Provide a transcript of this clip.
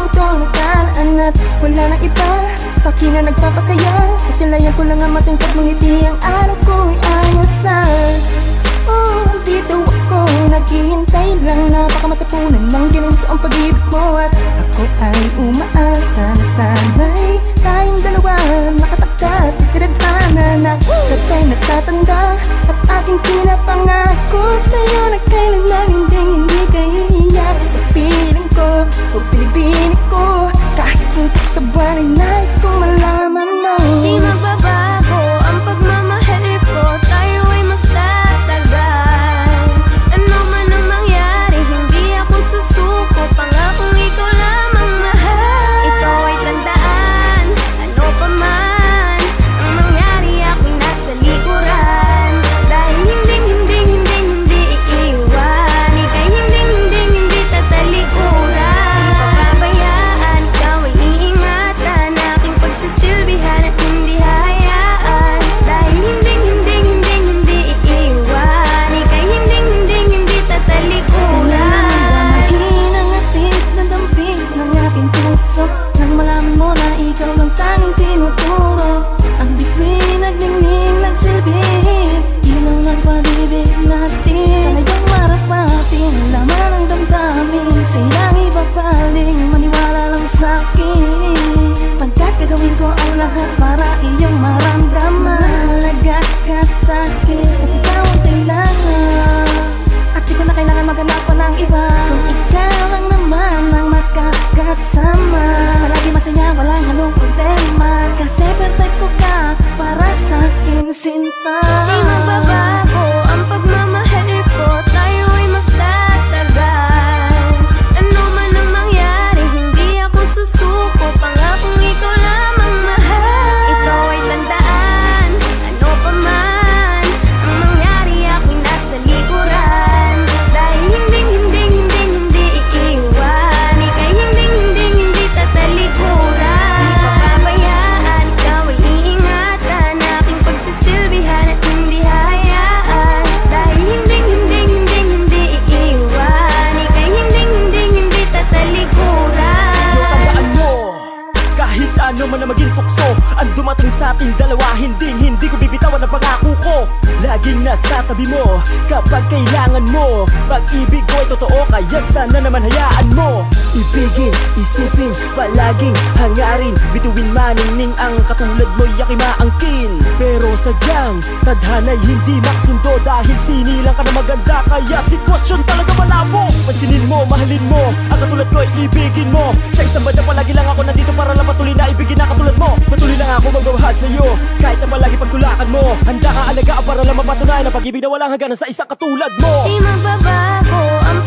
ito nakaraan at wala nang iba sa akin na nagpapasaya. Kasilayan ko lang ang matingkad mong ngiti, ang araw ko'y ayos na. Oh, dito ako naghihintay lang na baka matapunan ng ganito ang pag-ibig mo. At ako ay umaasa na sana'y tayong dalawa makatagkat, itiragtana na sabay natatanda. At aking pinapangako sa'yo na kailanman hindi ka iiyak sa piling ko o pinipinig ko. Kahit suntok sa buwan ay nais kong malaman mo. Di magbabago ang pagmamahal ko, tayo ay magtatagal. Ano man ang mangyari, hindi ako susuko. Pangakong ikaw lamang mahal. Ito ay tandaan, ano pa man ang mangyari, ako'y nasa likuran. Dahil hindi iiwan, ika'y hindi tatalikuran. Pababayaan, ikaw ay iingatan, aking pagsisilbihan at hindi hahayaan. Dahil hindi iiwan, ika'y hindi tatalikuran. Hinang atid na dampig ng aking puso nang malaman mo na ikaw ang tanging tinuturo. Ang bituin nagdingning, nagsilbi, ilaw ng pag-ibig natin. Sa ngayong marapatin, laman ang damdamin, silang ibabaling, maniwala lang sa'kin. Pagkat gagawin ko ang lahat para iyong maramdaman. Mahalaga ka sa'kin at ikaw ang kailangan. At di ko na kailangan maghanap pa ng iba, kung ikaw lang naman ang makakasama. Palagi masaya, walang halong problema, kasi perfecto ka para sa'kin, sinta. Di magbabago ang pagmamahal ko, tayo ay magtatagal. Ano man ang mangyari, hindi ako susuko. Pangakong ikaw lamang mahal. Ito ay tandaan, ano pa man ang mangyari, ako'y nasa likuran. Dahil hindi iiwan, ika'y hindi tatalikuran. Pababayaan, ikaw ay iingatan, aking pagsisilbihan at hindi hahayaan. Dahil hindi iiwan, ika'y hindi tatalikuran. Tandaan mo, kahit ano man na maging tukso ang dumating sa ating dalawa, hindi ko bibitawan ang pangako ko. Laging nasa tabi mo kapag kailangan mo. Pag-ibig ko ay totoo, kaya sana naman hayaan mo. Ibigin, isipin, palaging hangarin, bituin maningning ang katulad mo'y aking maangkin. Pero sadyang tadhana'y hindi maksundo, dahil sinilang ka na maganda, kaya sitwasyon talaga malabo. Pansinin mo, mahalin mo, ang katulad ko ay ibigin mo. Sa isang banda palagi lang ako nandito para lang patuloy na ibigin na katulad mo. Patuloy lang ako magmamahal sa'yo, kahit na palagi pagtulakan mo. Handa ka alagaan para lang mapatunayan ang pag-ibig na walang hangganan sa isang katulad mo. Di magbabago ang